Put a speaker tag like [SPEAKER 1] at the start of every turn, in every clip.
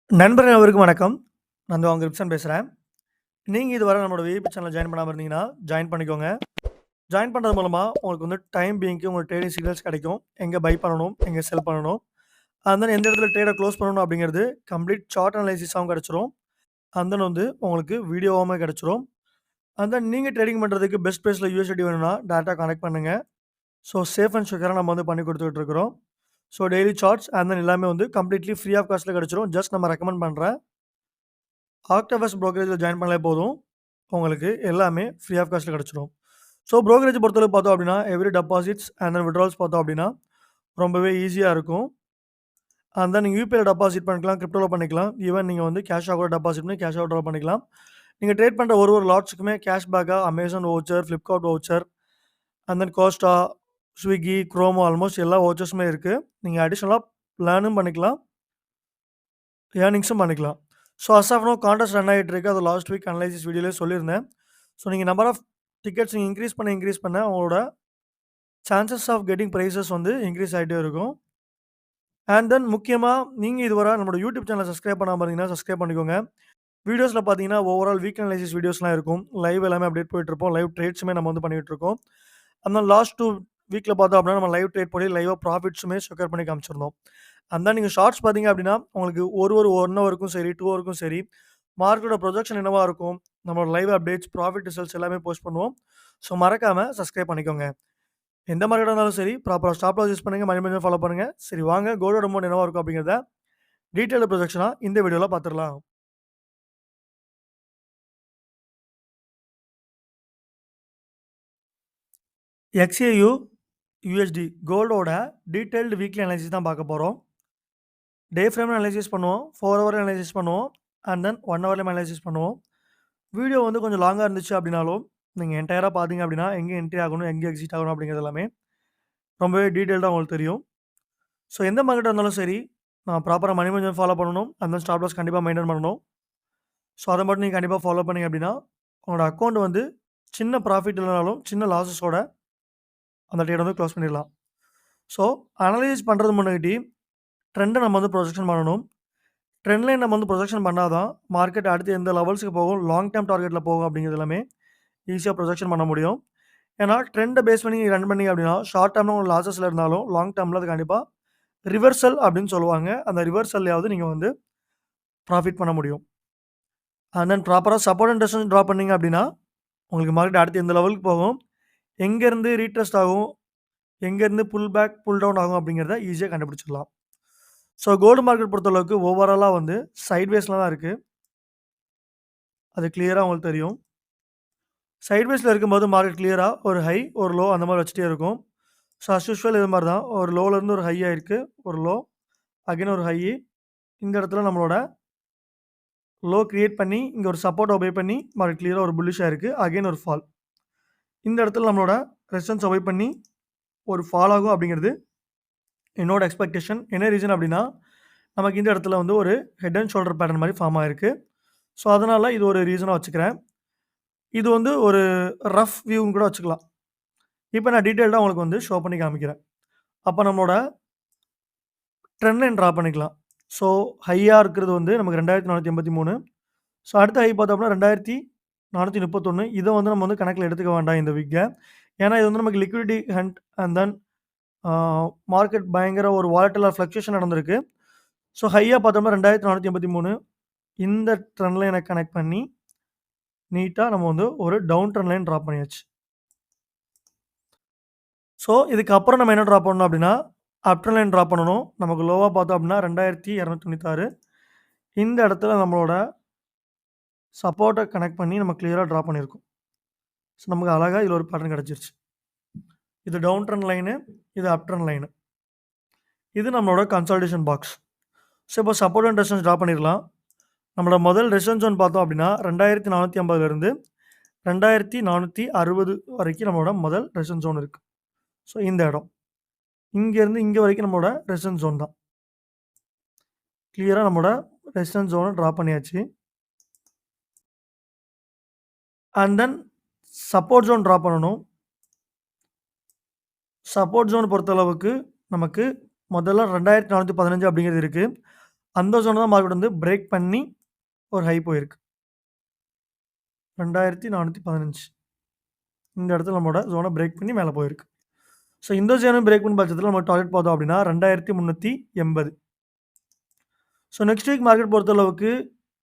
[SPEAKER 1] நண்பர்கள் அனைவருக்கும் வணக்கம். நான் தான் உங்க கிருப்சன் பேசுறேன். நீங்க இதுவரை நம்மளோட விஐபி சேனல ஜாயின் பண்ணாம இருந்தீங்கன்னா, ஜாயின் பண்ணிக்கோங்க. ஜாயின் பண்றது மூலமா உங்களுக்கு வந்து டைம் பீயிங்க்கு உங்களுக்கு ட்ரேடிங் சிக்னல்ஸ் கிடைக்கும். எங்க பை பண்ணணும், எங்க செல் பண்ணணும். அண்ட் தென் எந்த இடத்துல ட்ரேட குளோஸ் பண்ணணும் அப்படிங்கிறது கம்ப்ளீட் சார்ட் அனலைசிஸாவும் கிடைச்சிரும். அண்ட் தென் வந்து உங்களுக்கு வீடியோவாவுமே கிடைச்சிரும். அண்ட் தென் நீங்க ட்ரேடிங் பண்றதுக்கு பெஸ்ட் பிரைஸ்ல யூஎஸ்டி வேணும்னா டைரக்ட்டா கான்டாக்ட் பண்ணுங்க. ஸோ சேஃப் அண்ட் செக்யூரா நம்ம வந்து பண்ணி குடுத்துட்டு இருக்கிறோம். So daily charts and then எல்லாமே வந்து கம்ப்ளீட்லி ஃப்ரீ ஆஃப் காஸ்ட்ல கிடைச்சிரும். ஜஸ்ட் நம்ம ரெக்கமெண்ட் பண்ற ஆக்டோபஸ் புரோக்கரேஜ்ல ஜாயின் பண்ணாலே போதும். உங்களுக்கு எல்லாமே ஃப்ரீ ஆஃப் காஸ்ட்ல கிடைச்சிரும். ஸோ புரோக்கரேஜ் பொறுத்தளவு பார்த்தோம் அப்படின்னா, every deposits and then withdrawals பார்த்தோம் அப்படின்னா, ரொம்பவே ஈஸியா இருக்கும். அண்ட் தென் நீங்க யுபிஐல டெபாசிட் பண்ணிக்கலாம், கிரிப்டோல பண்ணிக்கலாம். ஈவன் நீங்க வந்து கேஷா கூட டெபாசிட் பண்ணி கேஷா வித்ட்ரா பண்ணிக்கலாம். நீங்க ட்ரேட் பண்ற ஒரு லாட்ஸ்க்குமே கேஷ் பேக்கா Amazon voucher, Flipkart voucher, and then Costa, Swiggy, Croma almost எல்லா வவுச்சர்ஸுமே இருக்கு. நீங்க அடிஷனலா பிளானும் பண்ணிக்கலாம். ஏர்னிங்ஸும் பண்ணிக்கலாம். So as of now contest run ஆகிட்டு இருக்கு. அது லாஸ்ட் வீக் அனலைசிஸ் வீடியோலயே சொல்லியிருந்தேன். ஸோ நீங்க நம்பர் ஆஃப் டிக்கெட்ஸ் நீங்க இன்க்ரீஸ் பண்ண உங்களோட சான்சஸ் ஆஃப் கெட்டிங் பிரைஸஸ் வந்து இன்க்ரீஸ் ஆயிட்டே இருக்கும். அண்ட் தென் முக்கியமா நீங்க இதுவரை நம்மளோட யூடியூப் சேனல சப்ஸ்கிரைப் பண்ணாம இருந்தீங்கன்னா, சப்ஸ்கிரைப் பண்ணிக்கோங்க. வீடியோஸ்ல பார்த்தீங்கன்னா, ஓவரால் வீக் அனலைசிஸ் வீடியோஸ்லாம் இருக்கும். லைவ் எல்லாமே அப்டேட் போயிட்டுருப்போம். லைவ் ட்ரேட்ஸுமே நம்ம வந்து பண்ணிட்டு இருக்கோம். அந்த லாஸ்ட் 2 வீக்ல பார்த்தோம் அப்படின்னா, நம்ம லைவ் ட்ரேட் பண்ணி லைவா ப்ராஃபிட்ஸுமே செக்யூர் பண்ணி காமிச்சிருந்தோம். அண்ட் தென் நீங்க ஷார்ட்ஸ் பார்த்தீங்க அப்படின்னா, உங்களுக்கு ஒரு 1 ஹவருக்கும் சரி, 2 ஹவருக்கும் சரி, மார்க்கெட்டோட ப்ரொஜெக்ஷன் என்னவா இருக்கும், நம்மளோட லைவ் அப்டேட்ஸ், ப்ராஃபிட் ரிசல்ட்ஸ் எல்லாமே போஸ்ட் பண்ணுவோம். ஸோ மறக்காம சப்ஸ்கிரைப் பண்ணிக்கோங்க. எந்த மார்க்கெட்டா இருந்தாலும் சரி, ப்ராப்பரா ஸ்டாப் லாஸ் யூஸ் பண்ணுங்க, மணி மேனேஜ்மென்ட் ஃபாலோ பண்ணுங்க. சரி வாங்க கோல்டோட அமௌண்ட் என்னவா இருக்கும் அப்படிங்கிறத டீட்டெயில்டு ப்ரொஜெக்ஷனா இந்த வீடியோல பார்த்துடலாம். XAU USD கோல்டோட டீட்டெயில்டு வீக்லி அனலைசிஸ் தான் பார்க்க போறோம். டே ஃப்ரேம் அனலைசிஸ் பண்ணுவோம், 4 ஹவர் அனலைசிஸ் பண்ணுவோம், அண்ட் தென் 1 ஹவர்லயும் அனலைசிஸ் பண்ணுவோம். வீடியோ வந்து கொஞ்சம் லாங்கா இருந்துச்சு அப்படின்னாலும், நீங்க என்டையரா பார்த்தீங்க அப்படின்னா, எங்க என்ட்ரி ஆகணும், எங்க எக்ஸிட் ஆகணும் அப்படிங்கிறது எல்லாமே ரொம்பவே டீட்டெயில்டா உங்களுக்கு தெரியும். ஸோ எந்த மார்க்கெட்டா இருந்தாலும் சரி, நான் ப்ராப்பரா மணி மேனேஜ்மென்ட் ஃபாலோ பண்ணணும். அண்ட் தென் ஸ்டாப் லாஸ் கண்டிப்பா மெயின்டெயின் பண்ணணும். ஸோ அத மட்டும் நீங்க கண்டிப்பா ஃபாலோ பண்ணீங்க அப்படின்னா, உங்களோட அக்கவுண்ட் வந்து சின்ன ப்ராஃபிட் இல்லனாலும், சின்ன லாஸஸோட அந்த ட்ரேட வந்து குளோஸ் பண்ணிடலாம். ஸோ அனலைஸ் பண்றது முன்னாடி ட்ரெண்ட நம்ம வந்து ப்ரொஜெக்ஷன் பண்ணணும். ட்ரெண்ட் லைன் நம்ம வந்து ப்ரொஜெக்ஷன் பண்ணா தான், மார்க்கெட் அடுத்து எந்த லெவல்ஸ்க்கு போகும், லாங் டெர்ம் டார்கெட்ல போகும் அப்படிங்கிறது எல்லாமே ஈஸியா ப்ரொஜெக்ஷன் பண்ண முடியும். ஏன்னா ட்ரெண்ட பேஸ் பண்ணி நீங்க ரன் பண்ணீங்க அப்படின்னா, ஷார்ட் டெர்ம்ல உங்களுக்கு லாஸஸ்ல இருந்தாலும், லாங் டெர்ம்ல அது கண்டிப்பா ரிவர்சல் அப்படின்னு சொல்லுவாங்க. அந்த ரிவர்சல்லயாவது நீங்க வந்து ப்ராஃபிட் பண்ண முடியும். அண்ட் தென் ப்ராப்பரா சப்போர்ட் அண்ட் ரெசிஸ்டன்ஸ் டிரா பண்ணீங்க அப்படின்னா, உங்களுக்கு மார்க்கெட் அடுத்து எந்த லெவலுக்கு போகும், எங்கேருந்து ரீட்ரஸ்ட் ஆகும், எங்கேருந்து புல் பேக், புல் டவுன் ஆகும் அப்படிங்கிறத ஈஸியா கண்டுபிடிச்சிடலாம். ஸோ கோல்டு மார்க்கெட் பொறுத்தளவுக்கு ஓவராலா வந்து சைட்வேஸ்ல தான் இருக்கு. அது கிளியரா உங்களுக்கு தெரியும். சைட்வேஸ்ல இருக்கும்போது மார்க்கெட் கிளியரா ஒரு ஹை, ஒரு லோ அந்த மாரி வச்சுட்டே இருக்கும். ஸோ அஸ் யூசுவல் இது மாரி தான். ஒரு லோலருந்து ஒரு ஹை ஆயிருக்கு. ஒரு லோ, அகைன் ஒரு ஹை. இந்த இடத்துல நம்மளோட லோ கிரியேட் பண்ணி, இங்க ஒரு சப்போர்ட் ஒபே பண்ணி, மார்க்கெட் கிளியரா ஒரு புல்லிஷ் ஆயிருக்கு. அகைன் ஒரு ஃபால். இந்த இடத்துல நம்மளோட ரெசிஸ்டன்ஸ் ஒபே பண்ணி ஒரு ஃபால் ஆகும் அப்படிங்கிறது என்னோட எக்ஸ்பெக்டேஷன். என்ன ரீசன் அப்படின்னா, நமக்கு இந்த இடத்துல வந்து ஒரு ஹெட் அண்ட் ஷோல்டர் பேட்டர்ன் மாரி ஃபார்ம் ஆயிருக்கு. ஸோ அதனால இது ஒரு ரீசனா வச்சுக்கிறேன். இது வந்து ஒரு ரஃப் வியூன்னு கூட வச்சுக்கலாம். இப்ப நான் டீட்டெயில்டா உங்களுக்கு வந்து ஷோ பண்ணி காமிக்கிறேன். அப்ப நம்மளோட ட்ரெண்ட் லைன் டிரா பண்ணிக்கலாம். ஸோ ஹையா இருக்கிறது வந்து நமக்கு 2483. ஸோ அடுத்த ஹை பார்த்தோம்னா 2431. இத வந்து நம்ம வந்து கணக்கில எடுத்துக்க வேண்டாம் இந்த வீக்க. ஏன்னா இது வந்து நமக்கு liquidity hunt and then ah market பயங்கர ஒரு வாலடைல் ஃப்ளக்சுவேஷன் நடந்திருக்கு. ஸோ ஹையா பார்த்தோம்னா 2483. இந்த ட்ரெண்ட் லைன கனெக்ட் பண்ணி நீட்டா நம்ம வந்து ஒரு டவுன் ட்ரெண்ட் லைன் டிரா பண்ணியாச்சு. ஸோ இதுக்கப்புறம் நம்ம என்ன டிரா பண்ணணும் அப்படின்னா, அப் ட்ரெண்ட் லைன் டிரா பண்ணணும். நமக்கு லோவா பார்த்தோம் அப்படின்னா 2296. இந்த இடத்துல நம்மளோட சப்போர்ட்ட கனெக்ட் பண்ணி நம்ம கிளியரா டிரா பண்ணியிருக்கோம். ஸோ நமக்கு அழகா இதுல ஒரு பேட்டர்ன் கிடைச்சிருச்சு. இது டவுன் ட்ரெண்ட் லைனு, இது அப் ட்ரெண்ட் லைனு. இது நம்மளோட கன்சாலிடேஷன் பாக்ஸ். ஸோ இப்போ சப்போர்ட் அண்ட் ரெசிஸ்டன்ஸ் டிரா பண்ணிரலாம். நம்மளோட முதல் ரெசிஸ்டன்ஸ் ஜோன் பார்த்தோம் அப்படின்னா 2450 இருந்து 2460 வரைக்கும் நம்மளோட முதல் ரெசிஸ்டன்ஸ் ஜோன் இருக்கு. ஸோ இந்த இடம். இங்கேருந்து இங்க வரைக்கும் நம்மளோட ரெசிஸ்டன்ஸ் ஜோன் தான். கிளியரா நம்மளோட ரெசிஸ்டன்ஸ் ஜோன டிரா பண்ணியாச்சு. And then support zone draw பண்ணணும். சப்போர்ட் ஜோன் பொறுத்தளவுக்கு நமக்கு முதல்ல 2415 அப்படிங்கிறது இருக்கு. அந்த ஜோன தான் மார்க்கெட் வந்து பிரேக் பண்ணி ஒரு ஹை போயிருக்கு. 2415 இந்த இடத்துல நம்மளோட ஜோன பிரேக் பண்ணி மேல போயிருக்கு. ஸோ இந்த ஜோனையும் பிரேக் பண்ண பட்சத்தில நம்ம டார்கெட் பார்த்தோம் அப்படின்னா 2380. ஸோ நெக்ஸ்ட் வீக் மார்க்கெட் பொறுத்தளவுக்கு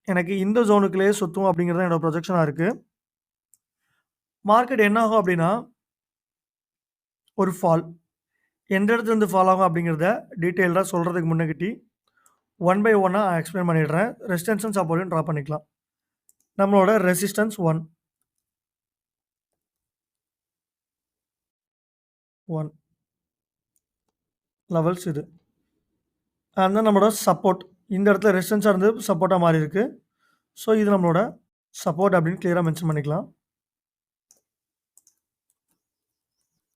[SPEAKER 1] எனக்கு இந்த ஜோனுக்குள்ளேயே சுத்தும் அப்படிங்கிறது தான் என்னோட ப்ரொஜெக்ஷனா இருக்கு. மார்க்கெட் என்ன ஆகும் அப்படின்னா, ஒரு ஃபால். எந்த இடத்துலருந்து ஃபால் ஆகும் அப்படிங்கிறத டீட்டெயில்டா சொல்றதுக்கு முன்னகிட்டி, ஒன் பை ஒன்னா எக்ஸ்பிளைன் பண்ணிடுறேன். ரெசிஸ்டன்ஸும் சப்போர்ட்டையும் ட்ரா பண்ணிக்கலாம். நம்மளோட ரெசிஸ்டன்ஸ் 1 லெவல்ஸ் இது. அண்ட் தென் நம்மளோட சப்போர்ட். இந்த இடத்துல ரெசிஸ்டன்ஸா இருந்து சப்போர்ட்டா மாறியிருக்கு. ஸோ இது நம்மளோட சப்போர்ட் அப்படின்னு கிளியரா மென்ஷன் பண்ணிக்கலாம்.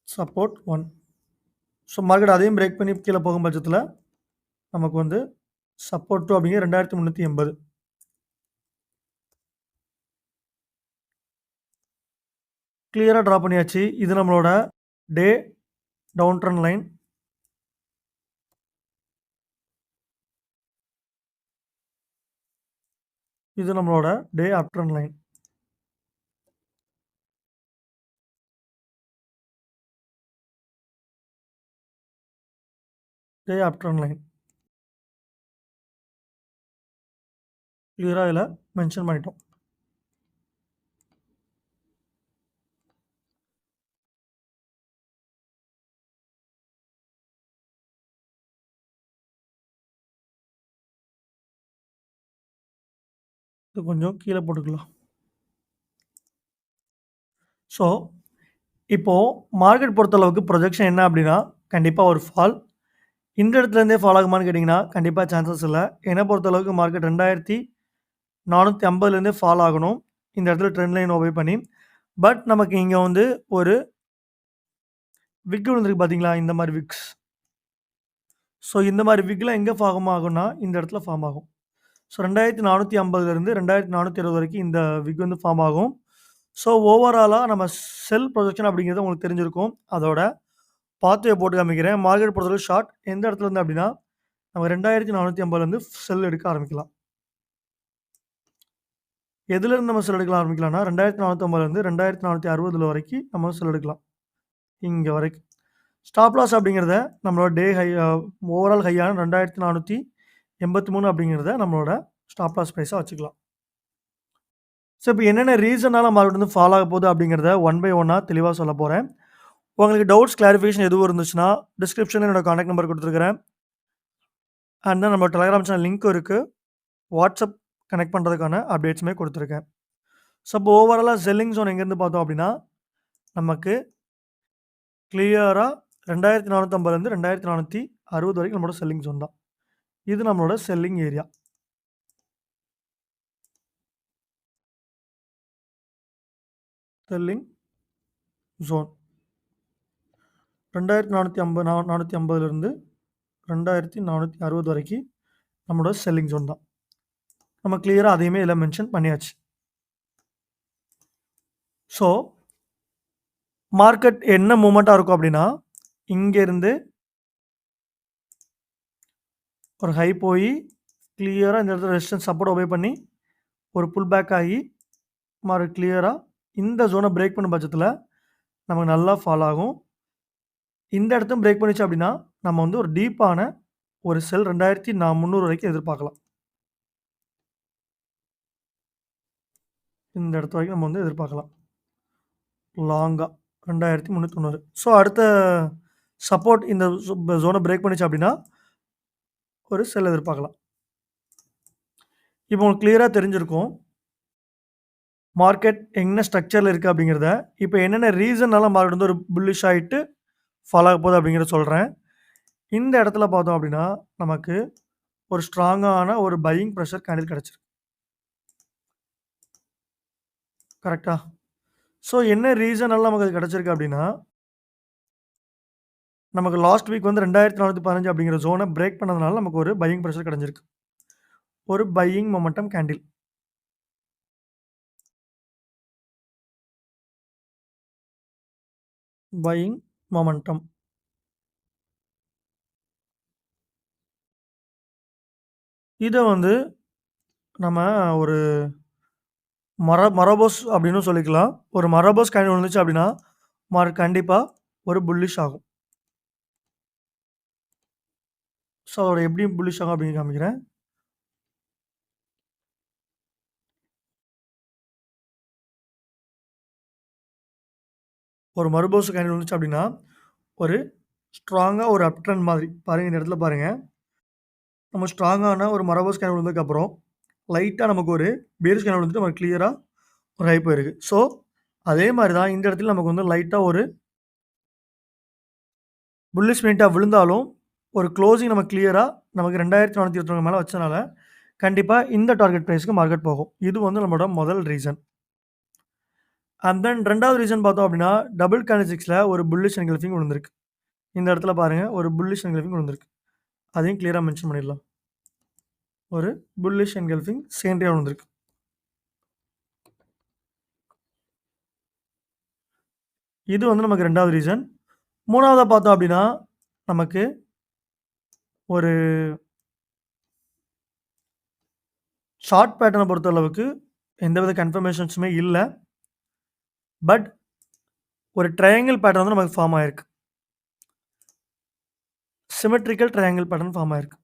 [SPEAKER 1] சப்போர்ட் 1. ஸோ மார்க்கெட் அதையும் பிரேக் பண்ணி கீழ போகும் பட்சத்தில, நமக்கு வந்து சப்போர்ட் 2 அப்படிங்கிறது 2380. கிளியரா ட்ரா பண்ணியாச்சு. இது நம்மளோட டே டவுன் ட்ரெண்ட் லைன். இது நம்மளோட டே அப் ட்ரெண்ட் லைன். டே அப் ட்ரெண்ட் லைன். கிளியரா இதில மென்ஷன் பண்ணிட்டோம். இது கொஞ்சம் கீழ போட்டுக்கலாம். ஸோ, இப்போ மார்க்கெட் பொறுத்தளவுக்கு ப்ரொஜெக்ஷன் என்ன அப்படின்னா, கண்டிப்பா ஒரு ஃபால். இந்த இடத்துலேருந்தே ஃபால் ஆகுமான்னு கேட்டீங்கன்னா, கண்டிப்பா சான்சஸ் இல்ல. என்ன பொறுத்தளவுக்கு மார்க்கெட் 2450லேருந்தே ஃபால் ஆகணும். இந்த இடத்துல ட்ரெண்ட் லைன் ஒபே பண்ணி. பட் நமக்கு இங்க வந்து ஒரு விக் விழுந்திருக்கு பார்த்தீங்களா? இந்த மாரி விக்ஸ். ஸோ இந்த மாரி விக்லாம் எங்க ஃபார்ம் ஆகும்னா, இந்த இடத்துல ஃபார்ம் ஆகும். ஸோ 2450லேருந்து 2420 வரைக்கும் இந்த விக் வந்து ஃபார்ம் ஆகும். ஸோ ஓவராலா நம்ம செல் ப்ரொஜெக்ஷன் அப்படிங்கிறது உங்களுக்கு தெரிஞ்சிருக்கும். அதோட பாத்வே போட்டு காமிக்கிறேன். மார்க்கெட் பொறுத்தளவு ஷார்ட் எந்த இடத்துலருந்து அப்படின்னா, நம்ம 2450லேருந்து செல் எடுக்க ஆரம்பிக்கலாம். எதுலேருந்து நம்ம செல் எடுக்கலாம் ஆரம்பிக்கலாம்னா, 2450லேருந்து 2460 வரைக்கும் நம்ம செல் எடுக்கலாம். இங்க வரைக்கும். ஸ்டாப் லாஸ் அப்படிங்கிறத நம்மளோட டே ஹை ஓவரால் ஹையான 2483 அப்படிங்கிறத நம்மளோட ஸ்டாப் லாஸ் பிரைஸா வச்சுக்கலாம். ஸோ இப்போ என்னென்ன ரீசனால மார்க்கெட் வந்து ஃபால் ஆக போகுது அப்படிங்கிறத ஒன் பை ஒன்னா தெளிவா சொல்லப் போறேன். உங்களுக்கு டவுட்ஸ், கிளாரிஃபிகேஷன் எதுவும் இருந்துச்சுன்னா, டிஸ்கிரிப்ஷன்ல என்னோட கான்டாக்ட் நம்பர் குடுத்துருக்கிறேன். அண்ட் தென் நம்ம டெலகிராம் சேனல் லிங்க்கும் இருக்கு. வாட்ஸ்அப் கனெக்ட் பண்றதுக்கான அப்டேட்ஸுமே குடுத்துருக்கேன். ஸோ இப்போ ஓவராலா செல்லிங் ஜோன் எங்கேருந்து பார்த்தோம் அப்படின்னா, நமக்கு கிளியரா 2450லேருந்து 2460 வரைக்கும் நம்மளோட செல்லிங் ஜோன் தான். இது நம்மளோட செல்லிங் ஏரியா. Selling zone. 450லேருந்து 2460 வரைக்கும் நம்மளோட செல்லிங் ஜோன் தான். நம்ம கிளியரா அதையுமே இதில மென்ஷன் பண்ணியாச்சு. ஸோ, மார்க்கெட் என்ன மூவ்மெண்ட்டா இருக்கும் அப்படின்னா, இங்கேருந்து ஒரு ஹை போயி, கிளியரா இந்த இடத்துல ரெசிஸ்டன்ஸ் சப்போர்ட் ஒபே பண்ணி, ஒரு புல் பேக் ஆகி, மார்க்கெட் கிளியரா இந்த ஜோன பிரேக் பண்ணும் பட்சத்தில, நமக்கு நல்லா ஃபால் ஆகும். இந்த இடத்தையும் பிரேக் பண்ணுச்சு அப்படின்னா, நம்ம வந்து ஒரு டீப்பான ஒரு செல் 2300 வரைக்கும் எதிர்பார்க்கலாம். இந்த இடத்து வரைக்கும் நம்ம வந்து எதிர்பார்க்கலாம். லாங்கா 2390. ஸோ அடுத்த சப்போர்ட் இந்த ஜோன பிரேக் பண்ணுச்சு அப்படின்னா, ஒரு செல் எதிர்பார்க்கலாம். இப்போ உங்களுக்கு கிளியரா தெரிஞ்சிருக்கும். மார்க்கெட் என்ன ஸ்ட்ரக்சர்ல இருக்கு அப்படிங்கிறத. இப்போ என்னென்ன ரீசன்னால மார்க்கெட் வந்து ஒரு புல்லிஷ் ஆயிட்டு ஃபால் ஆக போகுது அப்படிங்கிறத சொல்றேன். இந்த இடத்துல பார்த்தோம் அப்படின்னா, நமக்கு ஒரு ஸ்ட்ராங்கான ஒரு பையிங் பிரஷர் கேண்டில் கிடைச்சிருக்கு. கரெக்ட்டா? ஸோ என்ன ரீசனால நமக்கு அது கிடைச்சிருக்கு அப்படின்னா, நமக்கு லாஸ்ட் வீக் வந்து 2415 அப்படிங்கிற ஜோன பிரேக் பண்ணதுனால நமக்கு ஒரு பையிங் பிரஷர் கிடைச்சிருக்கு. ஒரு buying momentum candle. Buying momentum. இத வந்து நம்ம ஒரு மரபோஸ் அப்படின்னு சொல்லிக்கலாம். ஒரு மரபோஸ் காயின் விழுந்துச்சு அப்படின்னா, கண்டிப்பா ஒரு புல்லிஷ் ஆகும். ஸோ, அதோட எப்படி புல்லிஷ் ஆகும் அப்படின்னு காமிக்கிறேன். ஒரு மரபோஸ் காயின் விழுந்துச்சு அப்படின்னா, ஒரு ஸ்ட்ராங்கா ஒரு அப் ட்ரெண்ட் மாதிரி. பாருங்க இந்த இடத்துல பாருங்க. நம்ம ஸ்ட்ராங்கான ஒரு மரபோஸ் காயின் விழுந்ததுக்கப்புறம், லைட்டா நமக்கு ஒரு பேரிஷ் காயின் விழுந்துட்டு நமக்கு கிளியரா ஒரு ஹை போயிருக்கு. ஸோ, அதே மாரி தான் இந்த இடத்துல நமக்கு வந்து லைட்டா ஒரு புல்லிஷ் மினிட்டா விழுந்தாலும், ஒரு குளோசிங் நம்ம கிளியரா நமக்கு 2421 மேல வச்சனால, கண்டிப்பா இந்த டார்கெட் பிரைஸ்க்கு மார்க்கெட் போகும். இது வந்து நம்மளோட முதல் ரீசன். அண்ட் தென் 2வது ரீசன் பார்த்தோம் அப்படின்னா, டபுள் கேண்டில்ஸ்டிக்ஸ்ல ஒரு புல்லிஷ் என்கல்ஃபிங் விழுந்திருக்கு. இந்த இடத்துல பாருங்க ஒரு புல்லிஷ் என்கல்ஃபிங் விழுந்திருக்கு. அதையும் கிளியரா மென்ஷன் பண்ணிடலாம். ஒரு புல்லிஷ் என்கல்ஃபிங் செகண்டரியா விழுந்திருக்கு. இது வந்து நமக்கு 2வது ரீசன். 3வதா பார்த்தோம் அப்படின்னா, நமக்கு ஒரு ஷார்ட் பேட்டர்ன பொறுத்தளவுக்கு எந்தவித கன்ஃபர்மேஷன்ஸுமே இல்ல. பட் ஒரு ட்ரையாங்கிள் பேட்டர்ன் வந்து நமக்கு ஃபார்ம் ஆயிருக்கு. சிமெட்ரிக்கல் ட்ரையாங்கிள் பேட்டர்ன் ஃபார்ம் ஆயிருக்கு.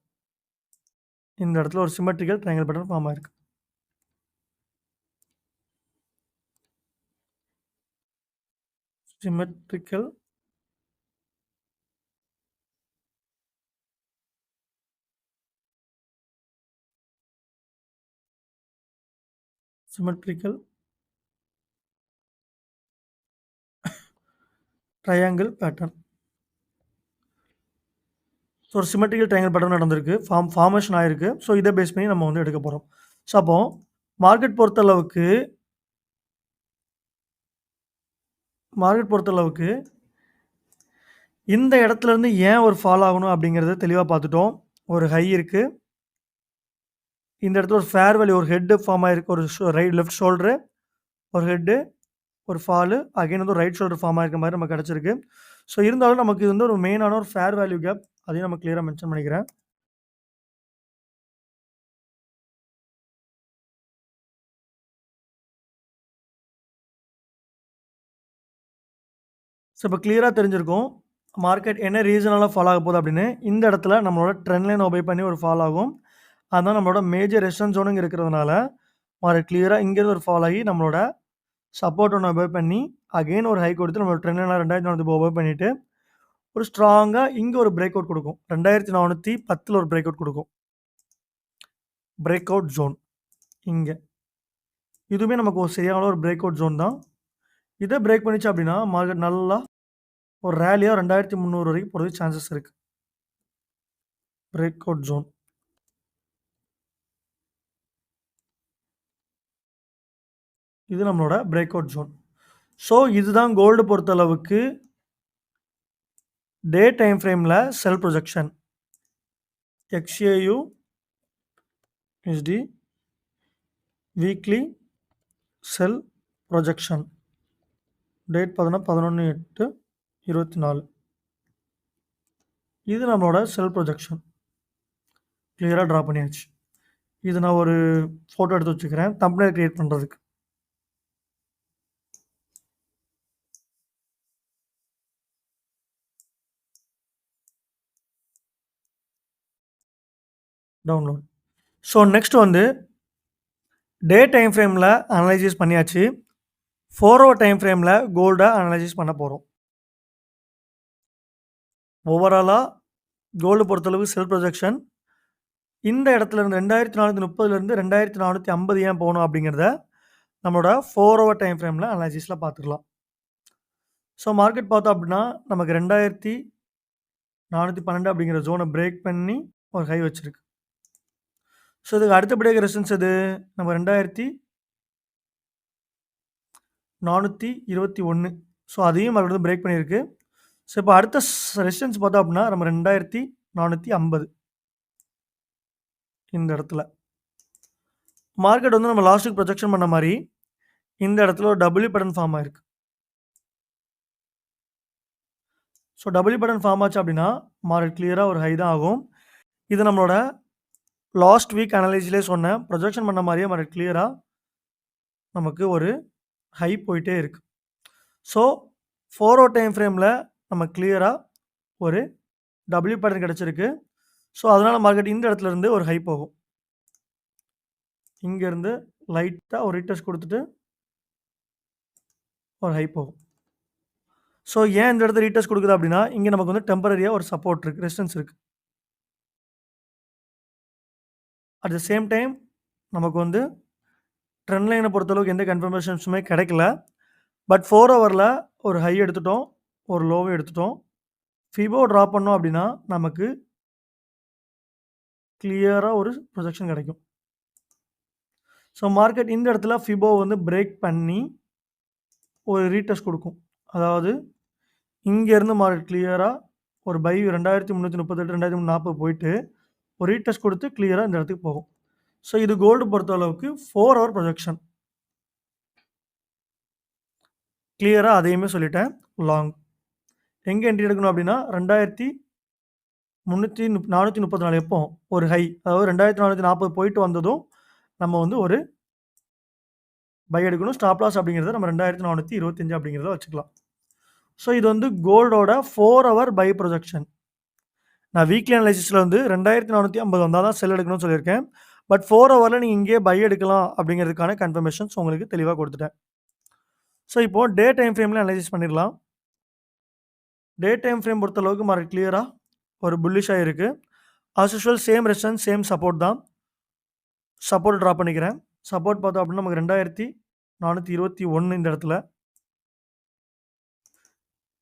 [SPEAKER 1] இந்த இடத்துல ஒரு சிமெட்ரிக்கல் ட்ரையாங்கிள் பேட்டர்ன் ஃபார்ம் ஆயிருக்கு. Symmetrical symmetrical triangle pattern. So ஒரு சிமெட்ரிக்கல் ட்ரையாங்கிள் பேட்டர்ன் நடந்திருக்கு. ஃபார்மேஷன் ஆயிருக்கு. ஸோ இத பேஸ் பண்ணி நம்ம வந்து எடுக்க போறோம். ஸோ அப்போ மார்க்கெட் பொறுத்தளவுக்கு இந்த இடத்துலருந்து ஏன் ஒரு ஃபால் ஆகணும் அப்படிங்கிறத தெளிவா பார்த்துட்டோம். ஒரு ஹை இருக்கு. இந்த இடத்துல ஒரு ஃபேர் வேல்யூ ஒரு ஹெட் ஃபார்ம் ஆயிருக்கு. ஒரு லெஃப்ட் ஷோல்டரு, ஒரு ஹெட்டு, ஒரு ஃபாலு, அகைன் வந்து ஒரு ரைட் ஷோல்டர் ஃபார்ம் ஆயிருக்க மாரி நமக்கு கிடைச்சிருக்கு. ஸோ இருந்தாலும் நமக்கு இது வந்து ஒரு மெயினான ஒரு ஃபேர் வேல்யூ கேப். அதையும் நம்ம கிளியரா மென்ஷன் பண்ணிக்கிறேன். ஸோ இப்போ கிளியரா தெரிஞ்சிருக்கும். மார்க்கெட் என்ன ரீசனலா ஃபால் ஆக போகுது அப்படின்னு. இந்த இடத்துல நம்மளோட ட்ரெண்ட் லைன் ஒபே பண்ணி ஒரு ஃபால் ஆகும். அதான் நம்மளோட மேஜர் ரெசிஸ்டன்ஸ் ஜோன் இங்க இருக்கிறதுனால, மார்க்கெட் கிளியரா இங்கேருந்து ஒரு ஃபால் ஆகி நம்மளோட சப்போர்ட் ஒண்ண ஒபே பண்ணி, அகைன் ஒரு ஹை கொடுத்து நம்மளோட ட்ரெண்ட் லைன்ல 2400 ஒபே பண்ணிட்டு, ஒரு ஸ்ட்ராங்கா இங்க ஒரு பிரேக் அவுட் குடுக்கும். 2410ல ஒரு பிரேக் அவுட் குடுக்கும். பிரேக் அவுட் ஜோன் இங்க. இதுவுமே நமக்கு ஒரு சரியான ஒரு பிரேக் அவுட் ஜோன் தான். இத பிரேக் பண்ணிச்சு அப்படின்னா, மார்க்கெட் நல்லா ஒரு ரேலியா 2300 வரைக்கும் போறதுக்கு சான்சஸ் இருக்கு. Break out zone. இது நம்மளோட பிரேக் அவுட் ஜோன். ஸோ இதுதான் கோல்டு பொறுத்தளவுக்கு டே டைம் ஃப்ரேம்ல sell projection. XAU is the weekly sell projection. Date பார்த்தோன்னா 11/8/24. இது நம்மளோட செல் ப்ரொஜெக்ஷன். கிளியரா ட்ரா பண்ணியாச்சு. இது நான் ஒரு ஃபோட்டோ எடுத்து வச்சுக்கிறேன். தம்ப்நெயில் கிரியேட் பண்றதுக்கு. டவுன்லோட். ஸோ நெக்ஸ்ட் வந்து டே டைம் ஃப்ரேம்ல அனலைசிஸ் பண்ணியாச்சு. 4 ஹவர் டைம் ஃப்ரேம்ல கோல்ட அனலைசிஸ் பண்ண போறோம். ஓவராலா கோல்டு பொறுத்தளவு செல் ப்ரொஜெக்ஷன் இந்த இடத்துல இருந்து 2430லேருந்து 2450 ஏன் போணும் அப்படிங்கிறத நம்மளோட 4 ஹவர் டைம் ஃப்ரேம்ல அனலைசிஸ்ல பார்த்துக்கலாம். ஸோ மார்க்கெட் பார்த்தோம் அப்படின்னா நமக்கு 2412 அப்படிங்கிற ஜோனை பிரேக் பண்ணி ஒரு ஹை வச்சிருக்கு. ஸோ இதுக்கு அடுத்தபடியாக ரெசிஸ்டன்ஸ் எது? நம்ம 2421. ஸோ அதையும் மறுபடியும் பிரேக் பண்ணியிருக்கு. ஸோ இப்போ அடுத்த ரெசிஸ்டன்ஸ் பார்த்தோம் அப்படின்னா நம்ம 2450 இந்த இடத்துல. மார்க்கெட் வந்து நம்ம லாஸ்ட் வீக் ப்ரொஜெக்ஷன் பண்ண மாரி இந்த இடத்துல ஒரு டபிள்யூ பேட்டர்ன் ஃபார்ம் ஆயிருக்கு. ஸோ டபிள்யூ பேட்டர்ன் ஃபார்ம் ஆச்சு அப்படின்னா மார்க்கெட் கிளியரா ஒரு ஹை தான் ஆகும். இது நம்மளோட லாஸ்ட் வீக் அனலைஸ்லயே சொன்னேன். ப்ரொஜெக்ஷன் பண்ண மாரியே மார்க்கெட் கிளியரா நமக்கு ஒரு ஹை போயிட்டே இருக்கு. ஸோ 4 ஹவர் டைம் ஃப்ரேம்ல நம்ம கிளியரா ஒரு டபிள்யூ பேட்டர்ன் கிடைச்சிருக்கு. ஸோ அதனால மார்க்கெட் இந்த இடத்துல இருந்து ஒரு ஹை போகும். இங்க இருந்து லைட்டா ஒரு ரீடெஸ்ட் குடுத்துட்டு ஒரு ஹை போகும். ஸோ ஏன் இந்த இடத்துல ரீடெஸ்ட் குடுக்குது அப்படின்னா, இங்க நமக்கு வந்து டெம்பரரியா ஒரு சப்போர்ட் இருக்கு. ரெசிஸ்டன்ஸ் இருக்கு. அட் த சேம் டைம் நமக்கு வந்து ட்ரெண்ட் லைன பொறுத்தளவுக்கு எந்த கன்ஃபர்மேஷன்ஸுமே கிடைக்கல. பட் 4 ஹவர்ல ஒரு ஹை எடுத்துட்டோம். ஒரு லோவும் எடுத்துட்டோம். ஃபிபோ டிராப் பண்ணோம் அப்படின்னா, நமக்கு கிளியரா ஒரு ப்ரொஜெக்ஷன் கிடைக்கும். ஸோ மார்க்கெட் இந்த இடத்துல ஃபிபோ வந்து பிரேக் பண்ணி ஒரு ரீடெஸ்ட் குடுக்கும். அதாவது இங்க இருந்து மார்க்கெட் கிளியரா ஒரு பை 2338, 2340 போயிட்டு ஒரு ரீடெஸ்ட் குடுத்து கிளியரா இந்த இடத்துக்கு போகும். ஸோ இது கோல்டு பொறுத்தளவுக்கு 4 ஹவர் ப்ரொஜெக்ஷன். கிளியரா அதையுமே சொல்லிட்டேன். லாங். எங்க என்ட்ரி எடுக்கணும் அப்படின்னா 434 எப்போ? ஒரு ஹை. அதாவது 2440 போயிட்டு வந்ததும் நம்ம வந்து ஒரு பை எடுக்கணும். ஸ்டாப் லாஸ் அப்படிங்கிறத நம்ம 2425 அப்படிங்கிறத வச்சுக்கலாம். ஸோ இது வந்து கோல்டோட 4 ஹவர் பை ப்ரொஜெக்ஷன். நான் வீக்லி அனலைசிஸ்ல வந்து 2450 வந்தா தான் செல் எடுக்கணும்னு சொல்லியிருக்கேன். பட் 4 ஹவர்ல நீங்க இங்கேயே பை எடுக்கலாம் அப்படிங்கிறதுக்கான கன்ஃபர்மேஷன்ஸ் உங்களுக்கு தெளிவா குடுத்துட்டேன். ஸோ இப்போ டே டைம் ஃப்ரேம்ல அனலைசிஸ் பண்ணிடலாம். டே டைம் ஃப்ரேம் பொறுத்தளவுக்கு மார்க்கெட் கிளியரா ஒரு புல்லிஷா இருக்கு. As usual same resistance, same support தான். சப்போர்ட் டிரா பண்ணிக்கிறேன். சப்போர்ட் பார்த்தோம் அப்படின்னா நமக்கு 2421 இந்த இடத்துல.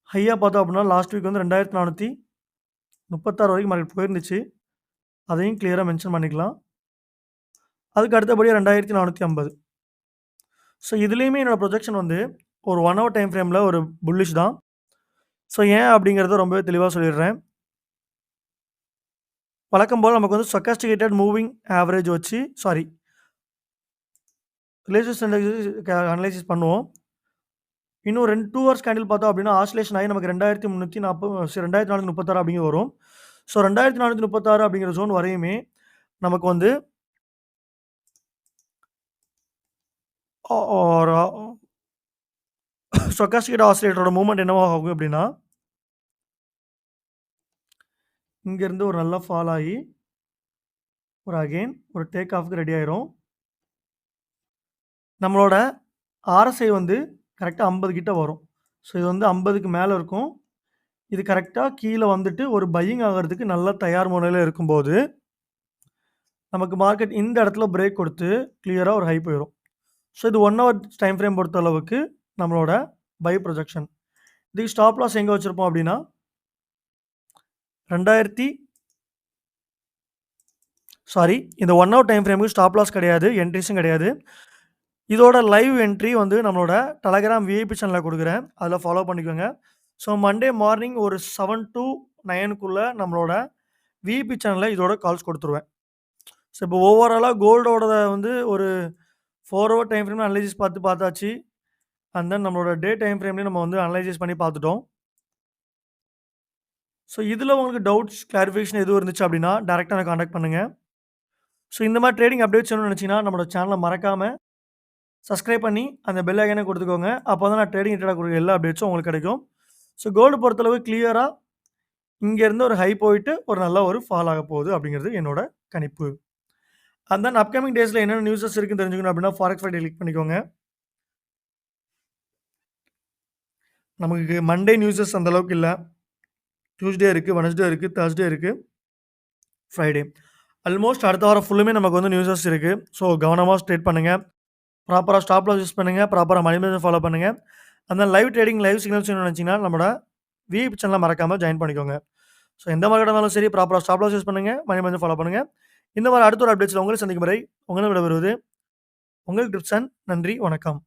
[SPEAKER 1] ஹையா பார்த்தோம் அப்படின்னா லாஸ்ட் வீக் வந்து 2436 வரைக்கும் மார்க்கெட் போயிருந்துச்சு. அதையும் கிளியரா மென்ஷன் பண்ணிக்கலாம். அதுக்கு அடுத்தபடியா 2450. ஸோ இதுலயுமே என்னோட ப்ரொஜெக்ஷன் வந்து ஒரு 1 ஹவர் டைம் ஃப்ரேம்ல ஒரு புல்லிஷ் தான். ஸோ ஏன் அப்படிங்கிறத ரொம்பவே தெளிவா சொல்லிடுறேன். வழக்கம் போல நமக்கு வந்து ஸ்டோகாஸ்டிகேட்டட் மூவிங் ஆவரேஜ் வச்சு ரிலேட்டிவ் அனலைசிஸ் பண்ணுவோம். இன்னும் 2 ஹவர்ஸ் கேண்டில் பார்த்தோம் அப்படின்னா ஆசிலேஷன் ஆகி நமக்கு 2436 அப்படிங்கிற வரும். ஸோ 2436 அப்படிங்கிற ஜோன் வரையுமே நமக்கு வந்து ஸ்டோகாஸ்டிகேட்டட் ஆசிலேட்டரோட மூவ்மெண்ட் என்னவா ஆகும் அப்படின்னா, இங்கேருந்து ஒரு நல்லா ஃபால் ஆகி ஒரு அகைன் ஒரு டேக் ஆஃப்க்கு ரெடி ஆயிரும். நம்மளோட ஆர்எஸ்ஐ வந்து கரெக்ட்டா 50 கிட்ட வரும். ஸோ இது வந்து 50க்கு மேல இருக்கும். இது கரெக்ட்டா கீழ வந்துட்டு ஒரு பையிங் ஆகுறதுக்கு நல்லா தயார் முனையில இருக்கும்போது, நமக்கு மார்க்கெட் இந்த இடத்துல பிரேக் கொடுத்து கிளியரா ஒரு ஹை போயிரும். ஸோ இது 1 ஹவர் டைம் ஃப்ரேம் பொறுத்த அளவுக்கு நம்மளோட பை ப்ரொஜெக்ஷன். இதுக்கு ஸ்டாப் லாஸ் எங்க வச்சிருப்போம் அப்படின்னா, 2000 இந்த 1 ஹவர் டைம் ஃப்ரேமுக்கு ஸ்டாப் லாஸ் கிடையாது. என்ட்ரீஸும் கிடையாது. இதோட லைவ் என்ட்ரி வந்து நம்மளோட டெலகிராம் விஐபி சேனல்ல குடுக்குறேன். அதில ஃபாலோ பண்ணிக்கோங்க. ஸோ மண்டே மார்னிங் ஒரு 7 டூ 9க்குள்ள நம்மளோட விஐபி சேனல்ல இதோட கால்ஸ் குடுத்துருவேன். ஸோ இப்போ ஓவராலா கோல்டோடத வந்து ஒரு 4 ஹவர் டைம் ஃப்ரேம்ல அனலைசிஸ் பார்த்தாச்சு. அண்ட் தென் நம்மளோட டே டைம் ஃப்ரேம்லயும் நம்ம வந்து அனலைசிஸ் பண்ணி பார்த்துட்டோம். ஸோ இதில உங்களுக்கு டவுட்ஸ், கிளாரிஃபிகேஷன் எதுவும் இருந்துச்சு அப்படின்னா, டைரக்ட்டா என்ன கான்டாக்ட் பண்ணுங்க. ஸோ இந்த மாரி ட்ரேடிங் அப்டேட்ஸ் வேணும்னு நினைச்சீங்கன்னா, நம்மளோட சேனல மறக்காம சப்ஸ்கிரைப் பண்ணி அந்த பெல் ஐகானை குடுத்துக்கோங்க. அப்போ தான் நான் ட்ரேடிங் ரிலேட்டடா குடுக்குற எல்லா அப்டேட்ஸும் உங்களுக்கு கிடைக்கும். ஸோ கோல்டு பொறுத்தளவு கிளியரா இங்கேருந்து ஒரு ஹை போயிட்டு ஒரு நல்ல ஒரு ஃபால் ஆக போகுது அப்படிங்கிறது என்னோட கணிப்பு. அண்ட் தென் அப்கமிங் டேஸ்ல என்னென்ன நியூஸஸ் இருக்குன்னு தெரிஞ்சுக்கணும் அப்படின்னா, ஃபாரெக்ஸ் ஃப்ரைடே கிளிக் பண்ணிக்கோங்க. நமக்கு மண்டே நியூஸஸ் அந்த அளவுக்கு இல்ல. டியூஸ்டே இருக்கு, வெட்னஸ்டே இருக்கு, தர்ஸ்டே இருக்கு, ஃப்ரைடே. ஆல்மோஸ்ட் அடுத்த வாரம் ஃபுல்லுமே நமக்கு வந்து நியூஸஸ் இருக்கு. ஸோ கவனமா ட்ரேட் பண்ணுங்க. ப்ராப்பரா ஸ்டாப் லாஸ் யூஸ் பண்ணுங்க. ப்ராப்பரா மணி மேனேஜ்மென்ட் ஃபாலோ பண்ணுங்க. And then live trading, live signals வேணும்னு நினைச்சீங்கன்னா, நம்மளோட விஐபி சேனல மறக்காம ஜாயின் பண்ணிக்கோங்க. ஸோ எந்த மார்க்கெட்டா இருந்தாலும் சரி, ப்ராப்பரா ஸ்டாப் லாஸ் யூஸ் பண்ணுங்க. மணி மேனேஜ்மென்ட் ஃபாலோ பண்ணுங்க. இந்த மாரி அடுத்த ஒரு அப்டேட்ஸ்ல உங்களை சந்திக்கும் வரை உங்களிடம் விடைபெறுவது உங்கள் கிருப்சன். நன்றி, வணக்கம்.